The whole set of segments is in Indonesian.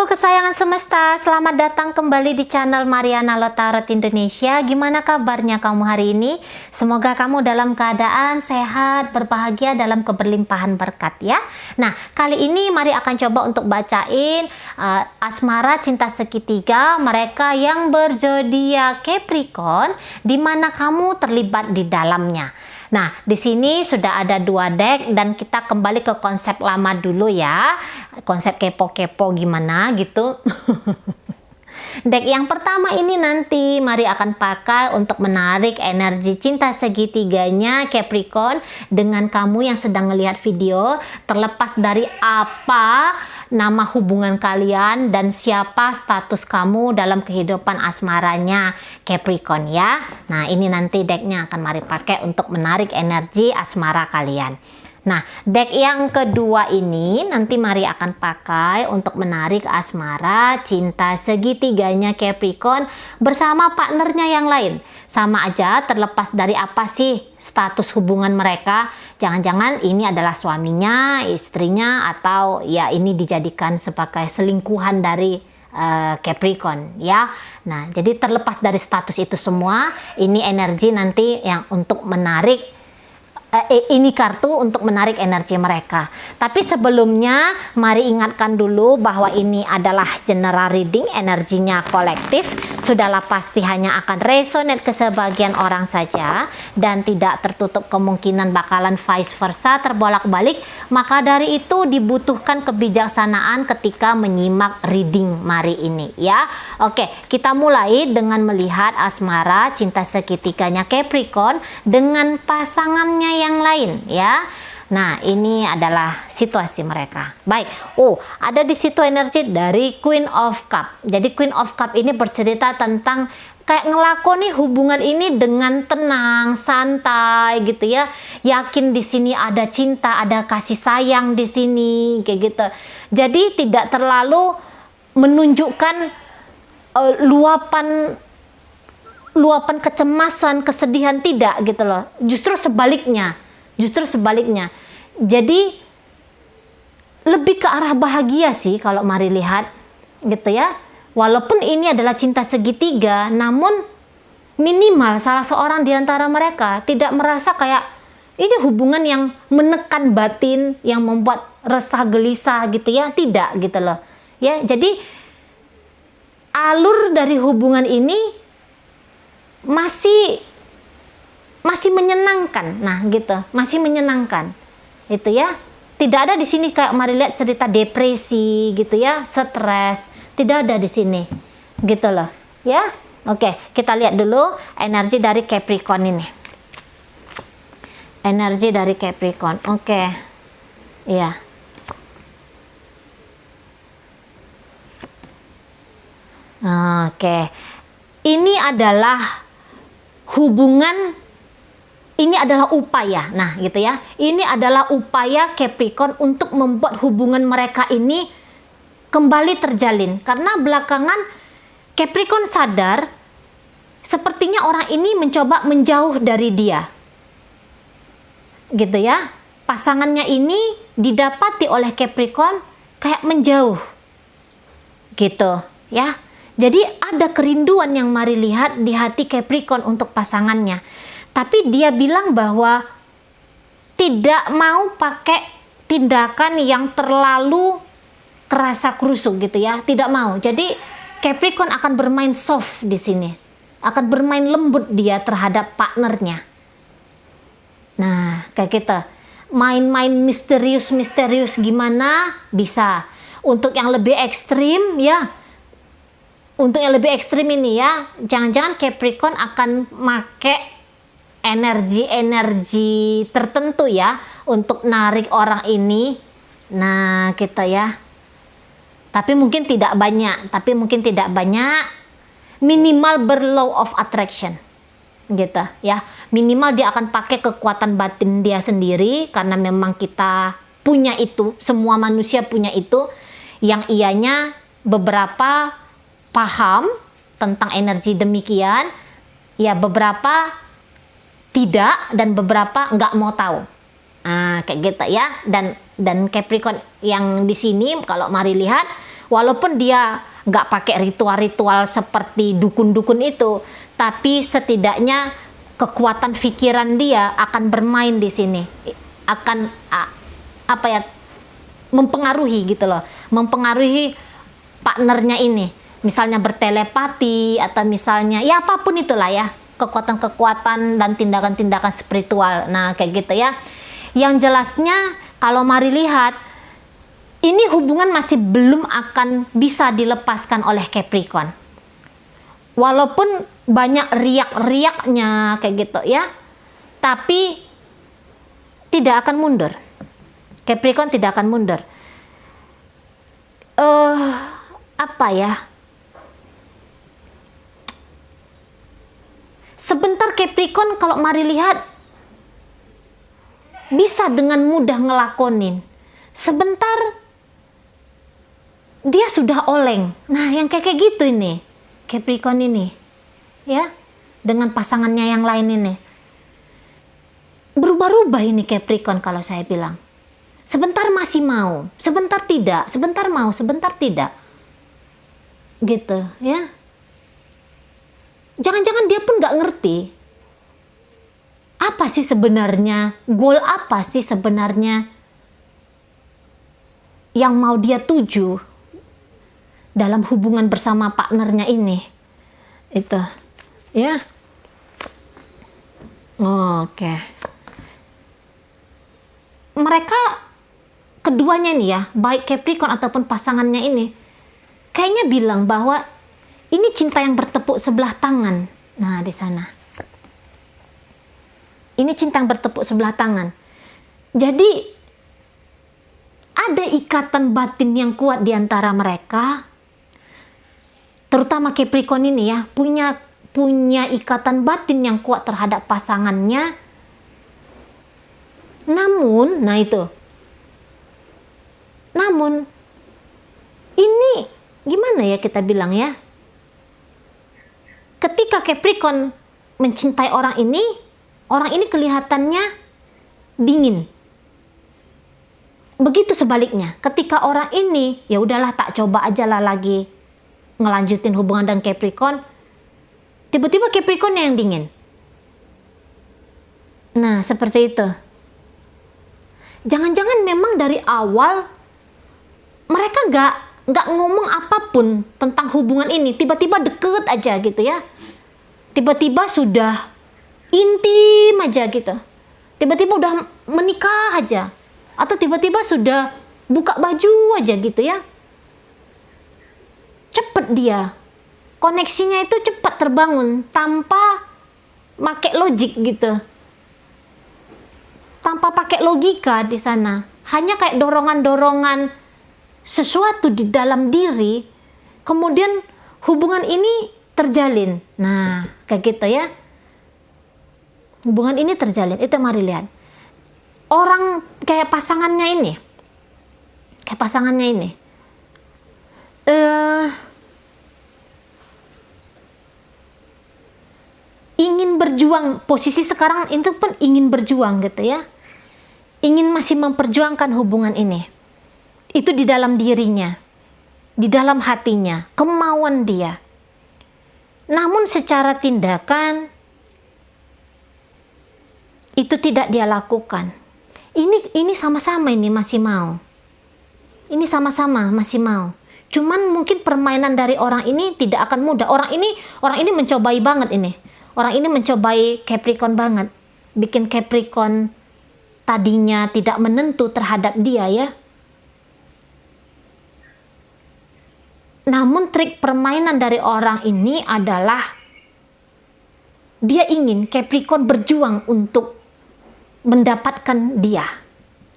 Halo kesayangan semesta, selamat datang kembali di channel Mariana Lotarot Indonesia. Gimana kabarnya kamu hari ini? Semoga kamu dalam keadaan sehat, berbahagia dalam keberlimpahan berkat ya. Nah, kali ini mari akan coba untuk bacain asmara cinta segitiga mereka yang berzodiak Capricorn, di mana kamu terlibat di dalamnya. Nah, di sini sudah ada 2 deck dan kita kembali ke konsep lama dulu ya. Konsep kepo-kepo gimana gitu. Deck yang pertama ini nanti mari akan pakai untuk menarik energi cinta segitiganya Capricorn dengan kamu yang sedang melihat video, terlepas dari apa nama hubungan kalian dan siapa status kamu dalam kehidupan asmaranya Capricorn ya. Nah, ini nanti decknya akan mari pakai untuk menarik energi asmara kalian. Nah, deck yang kedua ini nanti mari akan pakai untuk menarik asmara cinta segitiganya Capricorn bersama partnernya yang lain. Sama aja, terlepas dari apa sih status hubungan mereka. Jangan-jangan ini adalah suaminya, istrinya, atau ya ini dijadikan sebagai selingkuhan dari Capricorn ya. Nah, jadi terlepas dari status itu semua, ini energi nanti yang untuk menarik ini kartu untuk menarik energi mereka. Tapi sebelumnya mari ingatkan dulu bahwa ini adalah general reading, energinya kolektif. Sudahlah pasti hanya akan resonate ke sebagian orang saja dan tidak tertutup kemungkinan bakalan vice versa terbolak-balik. Maka dari itu dibutuhkan kebijaksanaan ketika menyimak reading mari ini ya. Oke, kita mulai dengan melihat asmara cinta segitiganya Capricorn dengan pasangannya yang lain ya. Nah, ini adalah situasi mereka. Baik. Oh, ada di situ energi dari Queen of Cup. Jadi Queen of Cup ini bercerita tentang kayak ngelakoni hubungan ini dengan tenang, santai gitu ya. Yakin di sini ada cinta, ada kasih sayang di sini kayak gitu. Jadi tidak terlalu menunjukkan luapan kecemasan, kesedihan, tidak gitu loh. Justru sebaliknya. Jadi lebih ke arah bahagia sih kalau mari lihat gitu ya. Walaupun ini adalah cinta segitiga, namun minimal salah seorang di antara mereka tidak merasa kayak ini hubungan yang menekan batin, yang membuat resah gelisah gitu ya. Tidak gitu loh. Ya, jadi alur dari hubungan ini masih menyenangkan. Nah, gitu. Masih menyenangkan. Itu ya. Tidak ada di sini kayak mari lihat cerita depresi gitu ya, stres. Tidak ada di sini. Gitu loh. Ya. Oke, kita lihat dulu energi dari Capricorn ini. Energi dari Capricorn. Oke. Iya. Oke. Ini adalah hubungan, ini adalah upaya. Nah, gitu ya. Ini adalah upaya Capricorn untuk membuat hubungan mereka ini kembali terjalin. Karena belakangan Capricorn sadar sepertinya orang ini mencoba menjauh dari dia. Gitu ya. Pasangannya ini didapati oleh Capricorn kayak menjauh. Gitu, ya. Jadi ada kerinduan yang mari lihat di hati Capricorn untuk pasangannya. Tapi dia bilang bahwa tidak mau pakai tindakan yang terlalu kerasa kerusuk gitu ya. Tidak mau. Jadi Capricorn akan bermain soft di sini. Akan bermain lembut dia terhadap partnernya. Nah, kayak gitu. Main-main misterius gimana bisa. Untuk yang lebih ekstrim ya. Untuk yang lebih ekstrim ini ya, jangan-jangan Capricorn akan make energi tertentu ya untuk narik orang ini. Nah, kita ya. Tapi mungkin tidak banyak. Minimal berlaw of attraction. Gitu ya. Minimal dia akan pakai kekuatan batin dia sendiri karena memang kita punya itu, semua manusia punya itu, yang ianya beberapa paham tentang energi demikian, ya beberapa tidak dan beberapa nggak mau tahu. Kayak gitu ya. Dan Capricorn yang di sini kalau mari lihat Walaupun dia nggak pakai ritual-ritual seperti dukun-dukun itu, tapi setidaknya kekuatan pikiran dia akan bermain di sini, akan apa ya, mempengaruhi gitu loh, mempengaruhi partnernya ini, misalnya bertelepati atau misalnya ya apapun itulah ya, kekuatan-kekuatan dan tindakan-tindakan spiritual. Nah kayak gitu ya. Yang jelasnya kalau mari lihat, ini hubungan masih belum akan bisa dilepaskan oleh Capricorn. Walaupun banyak riak-riaknya kayak gitu ya, tapi tidak akan mundur. Capricorn tidak akan mundur. Apa ya? Sebentar Capricorn kalau mari lihat bisa dengan mudah ngelakonin. Sebentar dia sudah oleng. Nah, yang kayak gitu ini Capricorn ini, ya, dengan pasangannya yang lain ini. Berubah-ubah ini Capricorn kalau saya bilang. Sebentar masih mau, sebentar tidak, sebentar mau, sebentar tidak. Gitu, ya. Jangan-jangan dia pun nggak ngerti apa sih sebenarnya, goal apa sih sebenarnya yang mau dia tuju dalam hubungan bersama partnernya ini. Itu, ya. Oke. Mereka keduanya nih ya, baik Capricorn ataupun pasangannya ini, kayaknya bilang bahwa ini cinta yang bertepuk sebelah tangan. Nah, di sana. Ini cinta yang bertepuk sebelah tangan. Jadi, ada ikatan batin yang kuat di antara mereka. Terutama Capricorn ini ya, punya ikatan batin yang kuat terhadap pasangannya. Namun, nah itu. Namun, ini gimana ya kita bilang ya? Ketika Capricorn mencintai orang ini kelihatannya dingin. Begitu sebaliknya, ketika orang ini ya udahlah tak coba aja lah lagi ngelanjutin hubungan dengan Capricorn, tiba-tiba Capricorn yang dingin. Nah, seperti itu. Jangan-jangan memang dari awal mereka nggak ngomong apapun tentang hubungan ini, tiba-tiba deket aja gitu ya. Tiba-tiba sudah intim aja gitu. Tiba-tiba udah menikah aja. Atau tiba-tiba sudah buka baju aja gitu ya. Cepet dia. Koneksinya itu cepat terbangun tanpa pakai logik gitu. Tanpa pakai logika di sana. Hanya kayak dorongan-dorongan sesuatu di dalam diri. Kemudian hubungan ini terjalin. Nah, kayak gitu ya. Hubungan ini terjalin. Itu mari lihat. Orang kayak pasangannya ini. Kayak pasangannya ini. Ingin berjuang. Posisi sekarang itu pun ingin berjuang gitu ya. Ingin masih memperjuangkan hubungan ini. Itu di dalam dirinya. Di dalam hatinya. Kemauan dia. Namun secara tindakan itu tidak dia lakukan. Ini sama-sama ini masih mau. Ini sama-sama masih mau. Cuman mungkin permainan dari orang ini tidak akan mudah. Orang ini mencobai banget ini. Orang ini mencobai Capricorn banget. Bikin Capricorn tadinya tidak menentu terhadap dia ya. Namun trik permainan dari orang ini adalah dia ingin Capricorn berjuang untuk mendapatkan dia.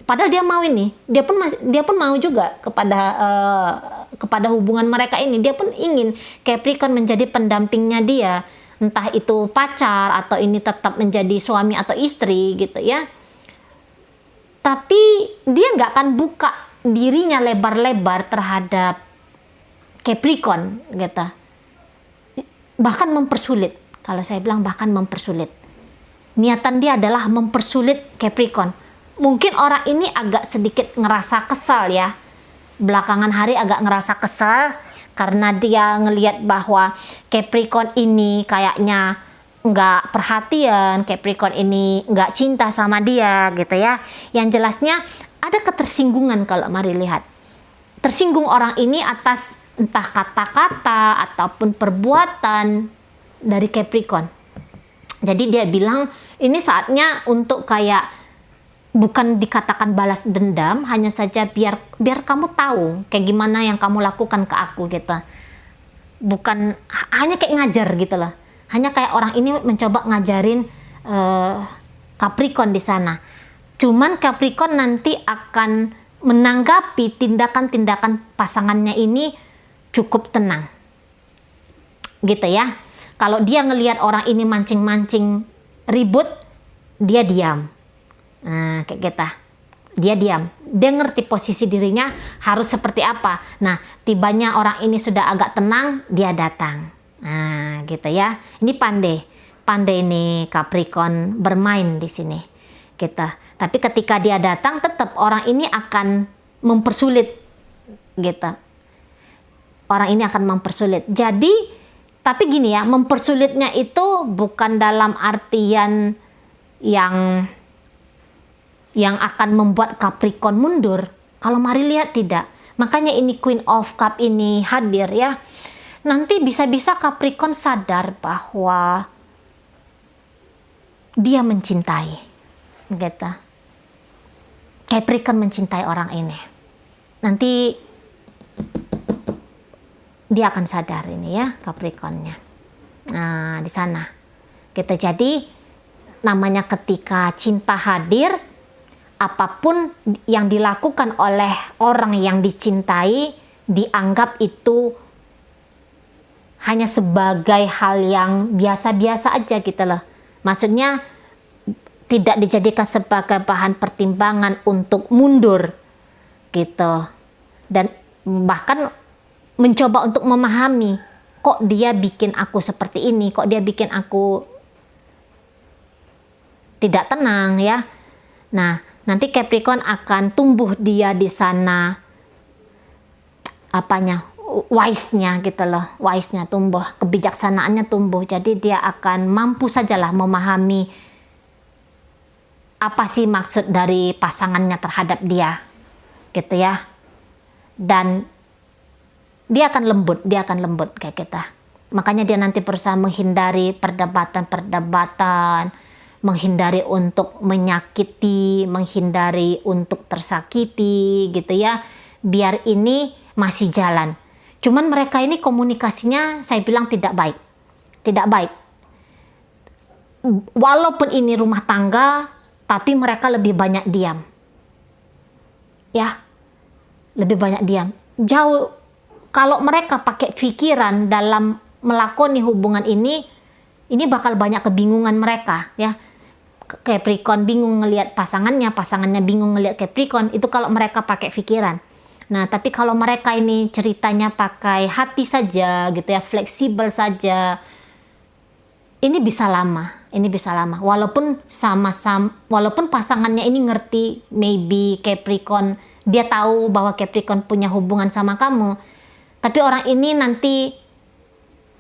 Padahal dia mau ini, dia pun mau juga kepada hubungan mereka ini. Dia pun ingin Capricorn menjadi pendampingnya dia, entah itu pacar atau ini tetap menjadi suami atau istri gitu ya. Tapi dia nggak akan buka dirinya lebar-lebar terhadap Capricorn gitu. Bahkan mempersulit. Kalau saya bilang bahkan mempersulit. Niatan dia adalah mempersulit Capricorn. Mungkin orang ini agak sedikit ngerasa kesal ya. belakangan hari agak ngerasa kesal karena dia ngelihat bahwa Capricorn ini kayaknya nggak perhatian, Capricorn ini nggak cinta sama dia gitu ya. Yang jelasnya ada ketersinggungan kalau Mari lihat. Tersinggung orang ini atas entah kata-kata ataupun perbuatan dari Capricorn. Jadi dia bilang ini saatnya untuk kayak bukan dikatakan balas dendam, hanya saja biar kamu tahu kayak gimana yang kamu lakukan ke aku gitu. Bukan hanya kayak ngajar gitu loh. Hanya kayak orang ini mencoba ngajarin Capricorn di sana. Cuman Capricorn nanti akan menanggapi tindakan-tindakan pasangannya ini cukup tenang. Gitu ya. Kalau dia ngelihat orang ini mancing-mancing ribut, dia diam. Nah, kayak kita. Dia diam. Dia ngerti posisi dirinya harus seperti apa. Nah, tibanya orang ini sudah agak tenang, dia datang. Nah, gitu ya. Ini pandai. Pandai nih Capricorn bermain di sini. Gitu. Tapi ketika dia datang, tetap orang ini akan mempersulit. Gitu. Orang ini akan mempersulit. Jadi, tapi gini ya, mempersulitnya itu bukan dalam artian yang akan membuat Capricorn mundur. Kalau Mari lihat tidak. Makanya ini Queen of Cup ini hadir ya. Nanti bisa-bisa Capricorn sadar bahwa dia mencintai. Gitu. Capricorn mencintai orang ini. Nanti dia akan sadar ini ya Capricornnya. Nah, di sana. Gitu. Jadi namanya ketika cinta hadir, apapun yang dilakukan oleh orang yang dicintai dianggap itu hanya sebagai hal yang biasa-biasa aja gitu loh. Maksudnya tidak dijadikan sebagai bahan pertimbangan untuk mundur gitu. Dan bahkan mencoba untuk memahami, kok dia bikin aku seperti ini, kok dia bikin aku tidak tenang ya. Nah, nanti Capricorn akan tumbuh dia di sana wise-nya gitu loh, wise-nya tumbuh, kebijaksanaannya tumbuh. Jadi dia akan mampu sajalah memahami apa sih maksud dari pasangannya terhadap dia gitu ya. Dan dia akan lembut kayak kita. Makanya dia nanti berusaha menghindari perdebatan-perdebatan, menghindari untuk menyakiti, menghindari untuk tersakiti gitu ya. Biar ini masih jalan. Cuman mereka ini komunikasinya saya bilang tidak baik. Tidak baik. Walaupun ini rumah tangga, tapi mereka lebih banyak diam. Ya. Lebih banyak diam. Jauh kalau mereka pakai pikiran dalam melakoni hubungan ini bakal banyak kebingungan mereka ya. Capricorn bingung ngelihat pasangannya bingung ngelihat Capricorn, itu kalau mereka pakai pikiran. Nah, tapi kalau mereka ini ceritanya pakai hati saja gitu ya, fleksibel saja, ini bisa lama. Walaupun walaupun pasangannya ini ngerti, maybe Capricorn, dia tahu bahwa Capricorn punya hubungan sama kamu, tapi orang ini nanti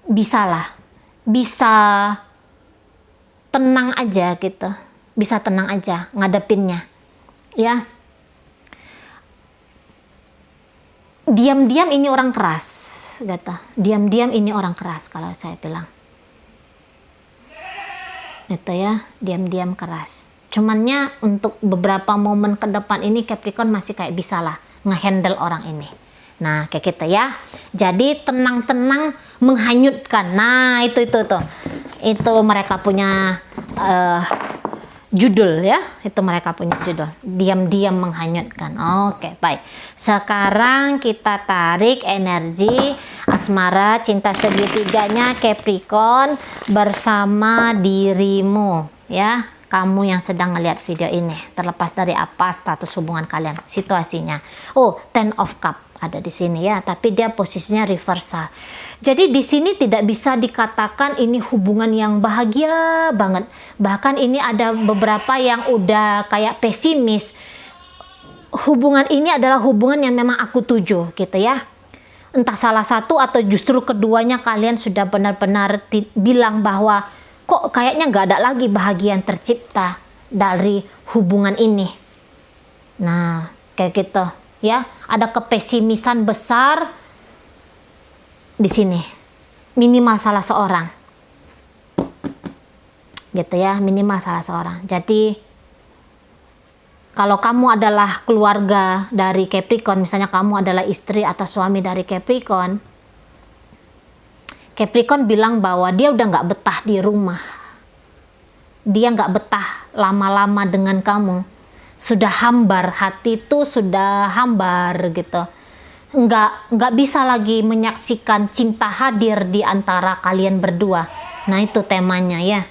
bisa tenang aja gitu, bisa tenang aja ngadepinnya ya. Diam-diam ini orang keras gitu, diam-diam ini orang keras kalau saya bilang itu ya, diam-diam keras. Cumannya untuk beberapa momen ke depan ini Capricorn masih kayak bisa lah ngehandle orang ini. Nah, kayak gitu ya. Jadi tenang-tenang menghanyutkan. Nah, itu tuh. Itu mereka punya judul ya. Itu mereka punya judul. Diam-diam menghanyutkan. Oke, baik. Sekarang kita tarik energi asmara cinta segitiganya Capricorn bersama dirimu ya. Kamu yang sedang ngelihat video ini, terlepas dari apa status hubungan kalian, situasinya. Oh, Ten of Cup ada di sini ya, tapi dia posisinya reversal. Jadi di sini tidak bisa dikatakan ini hubungan yang bahagia banget. Bahkan ini ada beberapa yang udah kayak pesimis. hubungan ini adalah hubungan yang memang aku tuju gitu ya. Entah salah satu atau justru keduanya kalian sudah benar-benar bilang bahwa kok kayaknya nggak ada lagi bahagia yang tercipta dari hubungan ini. Nah, kayak gitu ya. Ada kepesimisan besar di sini. Minimal salah seorang. Gitu ya, minimal salah seorang. Jadi kalau kamu adalah keluarga dari Capricorn, misalnya kamu adalah istri atau suami dari Capricorn, Capricorn bilang bahwa dia udah nggak betah di rumah. Dia nggak betah lama-lama dengan kamu. Sudah hambar, hati itu sudah hambar gitu. Nggak bisa lagi menyaksikan cinta hadir di antara kalian berdua. Nah itu temanya ya.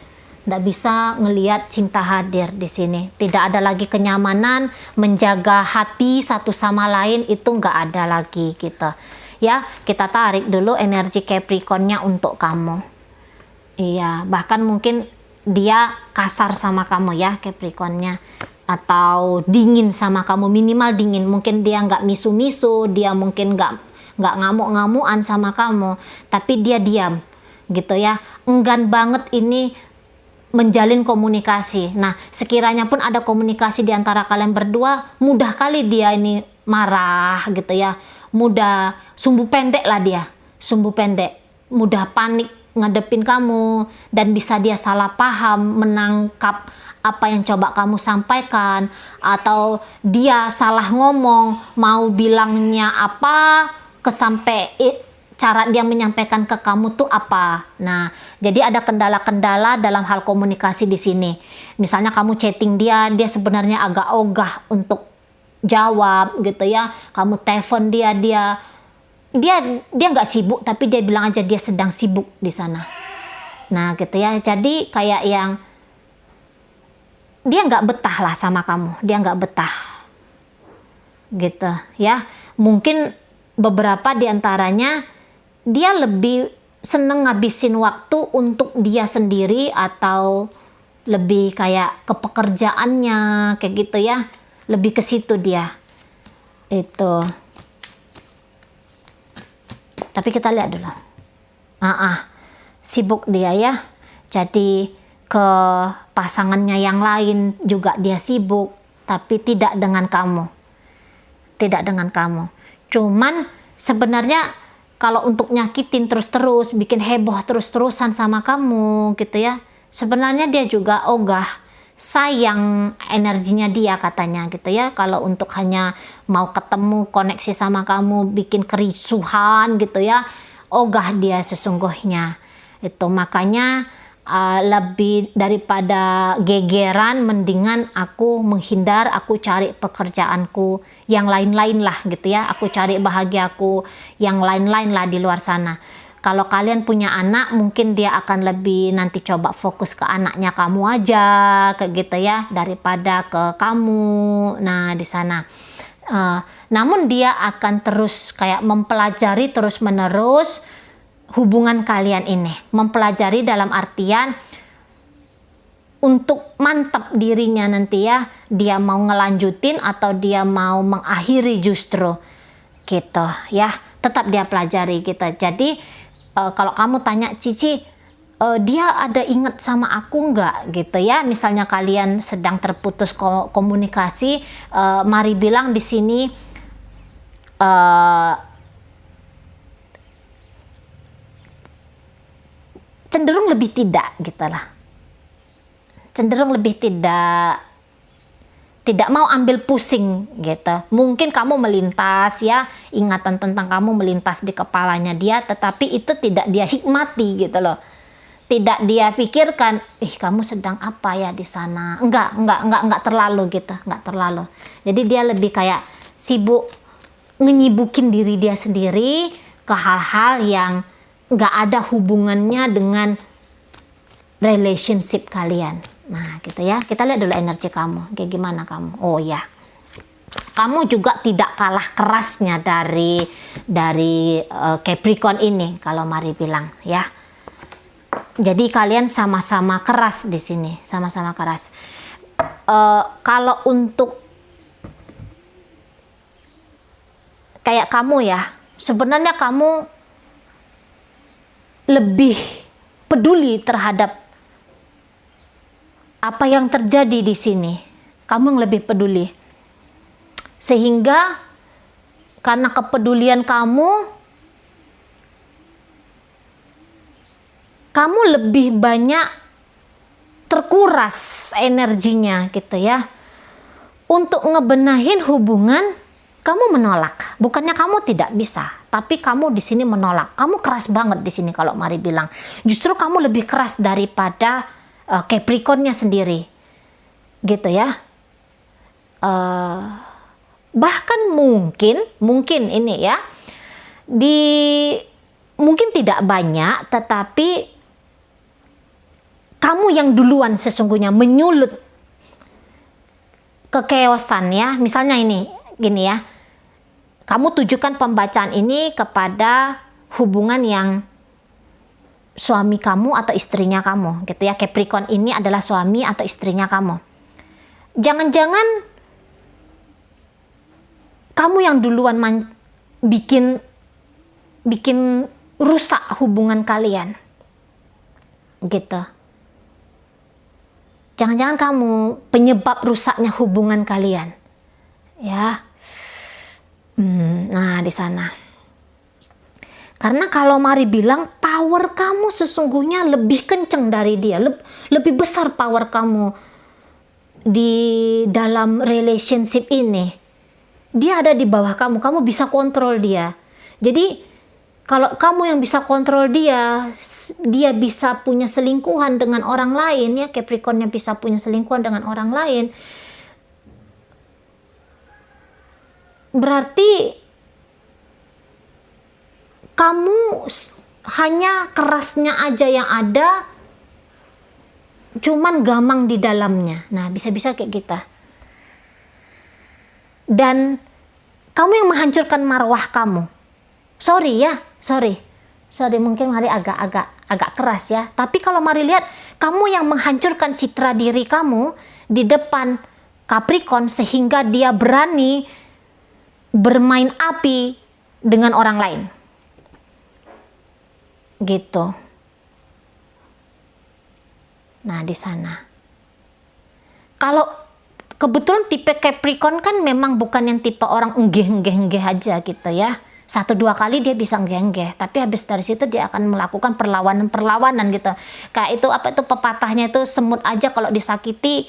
Nggak bisa ngelihat cinta hadir di sini. Tidak ada lagi kenyamanan, menjaga hati satu sama lain itu nggak ada lagi gitu. Ya, kita tarik dulu energi Capricornnya untuk kamu. Iya, bahkan mungkin dia kasar sama kamu ya Capricornnya. Atau dingin sama kamu, minimal dingin. Mungkin dia nggak misu-misu, dia mungkin nggak ngamuk-ngamuan sama kamu. Tapi dia diam gitu ya. Enggan banget ini menjalin komunikasi. Nah, sekiranya pun ada komunikasi di antara kalian berdua, mudah kali dia ini marah gitu ya. Mudah sumbu pendek lah dia. Sumbu pendek. Mudah panik ngadepin kamu dan bisa dia salah paham, menangkap apa yang coba kamu sampaikan, atau dia salah ngomong, mau bilangnya apa kesampai cara dia menyampaikan ke kamu tuh apa. Nah, jadi ada kendala-kendala dalam hal komunikasi di sini. Misalnya kamu chatting dia sebenarnya agak ogah untuk jawab gitu ya. Kamu telepon dia nggak sibuk, tapi dia bilang aja dia sedang sibuk di sana. Nah, gitu ya. Jadi kayak yang dia nggak betah lah sama kamu. Dia nggak betah. Gitu ya. Mungkin beberapa diantaranya dia lebih seneng ngabisin waktu untuk dia sendiri atau lebih kayak ke pekerjaannya kayak gitu ya, lebih ke situ dia itu. Tapi kita lihat dulu. Sibuk dia ya. Jadi ke pasangannya yang lain juga dia sibuk, tapi tidak dengan kamu. Tidak dengan kamu. Cuman sebenarnya kalau untuk nyakitin terus-terus, bikin heboh terus-terusan sama kamu gitu ya, sebenarnya dia juga ogah, sayang energinya dia katanya gitu ya. Kalau untuk hanya mau ketemu, koneksi sama kamu, bikin kerisuhan gitu ya, ogah dia sesungguhnya. Itu makanya lebih daripada gegeran, mendingan aku menghindar, aku cari pekerjaanku yang lain-lain lah gitu ya, aku cari bahagiaku yang lain-lain lah di luar sana. Kalau kalian punya anak, mungkin dia akan lebih nanti coba fokus ke anaknya kamu aja kayak gitu ya, daripada ke kamu. Nah di sana namun dia akan terus kayak mempelajari terus menerus hubungan kalian ini, mempelajari dalam artian untuk mantap dirinya nanti ya, dia mau ngelanjutin atau dia mau mengakhiri justru gitu ya, tetap dia pelajari gitu. Jadi kalau kamu tanya Cici, dia ada inget sama aku nggak gitu ya, misalnya kalian sedang terputus komunikasi, mari bilang di sini cenderung lebih tidak gitu lah, cenderung lebih tidak mau ambil pusing gitu. Mungkin kamu melintas ya, ingatan tentang kamu melintas di kepalanya dia, tetapi itu tidak dia hikmati gitu loh, tidak dia pikirkan, kamu sedang apa ya di sana, enggak terlalu gitu, enggak terlalu. Jadi dia lebih kayak sibuk nyibukin diri dia sendiri ke hal-hal yang nggak ada hubungannya dengan relationship kalian. Nah gitu ya, kita lihat dulu energi kamu kayak gimana kamu. Oh ya, kamu juga tidak kalah kerasnya dari Capricorn ini kalau Mari bilang ya. Jadi kalian sama-sama keras di sini, sama-sama keras. Kalau untuk kayak kamu ya, sebenarnya kamu lebih peduli terhadap apa yang terjadi di sini. Kamu yang lebih peduli. Sehingga karena kepedulian kamu lebih banyak terkuras energinya gitu ya. Untuk ngebenahin hubungan, kamu menolak. Bukannya kamu tidak bisa, tapi kamu di sini menolak. Kamu keras banget di sini kalau Mari bilang. Justru kamu lebih keras daripada Capricornnya sendiri. Gitu ya. Bahkan mungkin ini ya. Mungkin tidak banyak, tetapi kamu yang duluan sesungguhnya menyulut kekeosan ya. Misalnya gini ya, kamu tujukan pembacaan ini kepada hubungan yang suami kamu atau istrinya kamu gitu ya. Capricorn ini adalah suami atau istrinya kamu. Jangan-jangan kamu yang duluan bikin rusak hubungan kalian gitu. Jangan-jangan kamu penyebab rusaknya hubungan kalian, ya. Nah, di sana. Karena kalau Mari bilang power kamu sesungguhnya lebih kenceng dari dia, lebih besar power kamu di dalam relationship ini. Dia ada di bawah kamu, kamu bisa kontrol dia. Jadi kalau kamu yang bisa kontrol dia bisa punya selingkuhan dengan orang lain ya, Capricornnya bisa punya selingkuhan dengan orang lain. Berarti kamu hanya kerasnya aja yang ada, cuman gamang di dalamnya. Nah, bisa-bisa kayak kita. Dan kamu yang menghancurkan marwah kamu. Sorry mungkin Mari agak keras ya. Tapi kalau Mari lihat, kamu yang menghancurkan citra diri kamu di depan Capricorn sehingga dia berani bermain api dengan orang lain. Gitu. Nah, di sana. Kalau kebetulan tipe Capricorn kan memang bukan yang tipe orang enggeh aja gitu ya. 1-2 kali dia bisa enggeh, tapi habis dari situ dia akan melakukan perlawanan gitu. Kayak itu pepatahnya itu, semut aja kalau disakiti,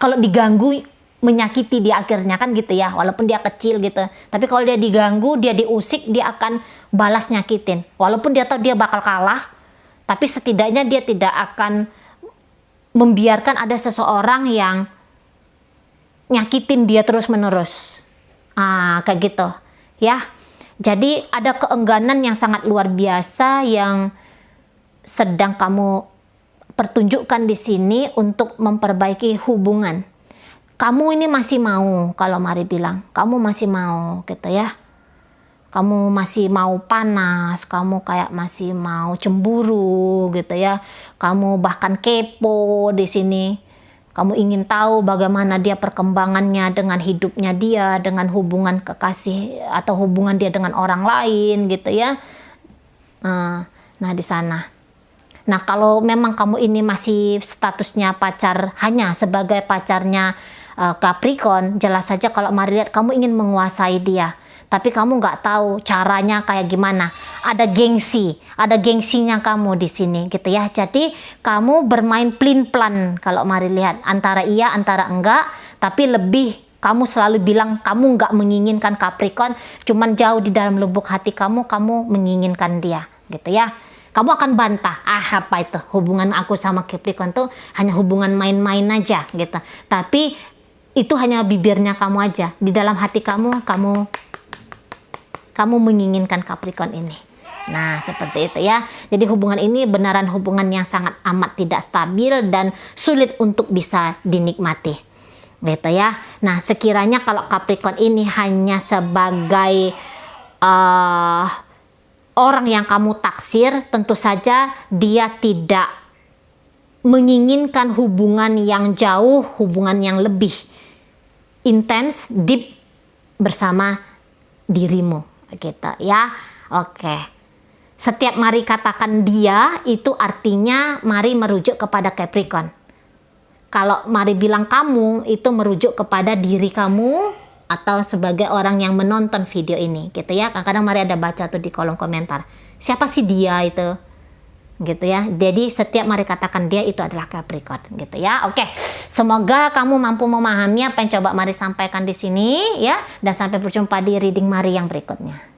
kalau diganggu menyakiti dia akhirnya kan gitu ya, walaupun dia kecil gitu. Tapi kalau dia diganggu, dia diusik, dia akan balas nyakitin. Walaupun dia tahu dia bakal kalah, tapi setidaknya dia tidak akan membiarkan ada seseorang yang nyakitin dia terus-menerus. Kayak gitu ya. Jadi ada keengganan yang sangat luar biasa yang sedang kamu pertunjukkan di sini untuk memperbaiki hubungan. Kamu ini masih mau, kalau Mari bilang, kamu masih mau gitu ya. Kamu masih mau panas, kamu kayak masih mau cemburu gitu ya. Kamu bahkan kepo di sini. Kamu ingin tahu bagaimana dia perkembangannya dengan hidupnya dia, dengan hubungan kekasih atau hubungan dia dengan orang lain gitu ya. Nah, di sana. Nah, kalau memang kamu ini masih statusnya pacar, hanya sebagai pacarnya Capricorn, jelas saja kalau Mari lihat kamu ingin menguasai dia. Tapi kamu nggak tahu caranya kayak gimana. Ada gengsinya kamu di sini gitu ya. Jadi kamu bermain plin-plan kalau Mari lihat, antara iya antara enggak, tapi lebih kamu selalu bilang kamu nggak menginginkan Capricorn, cuman jauh di dalam lubuk hati kamu menginginkan dia gitu ya. Kamu akan bantah, apa itu hubungan aku sama Capricorn tuh hanya hubungan main-main aja gitu. Tapi itu hanya bibirnya kamu aja. Di dalam hati kamu menginginkan Capricorn ini. Nah, seperti itu ya. Jadi hubungan ini benaran hubungan yang sangat amat tidak stabil dan sulit untuk bisa dinikmati. Gitu ya. Nah, sekiranya kalau Capricorn ini hanya sebagai orang yang kamu taksir, tentu saja dia tidak menginginkan hubungan yang jauh, hubungan yang lebih intens, deep, bersama dirimu gitu ya. Oke. Setiap mari katakan dia itu artinya mari merujuk kepada Capricorn. Kalau mari bilang kamu itu merujuk kepada diri kamu atau sebagai orang yang menonton video ini gitu ya. Kadang-kadang mari ada baca tuh di kolom komentar. Siapa sih dia itu? Gitu ya. Jadi setiap mari katakan dia itu adalah Capricorn gitu ya. Oke. Semoga kamu mampu memahami apa yang coba mari sampaikan di sini ya, dan sampai berjumpa di reading mari yang berikutnya.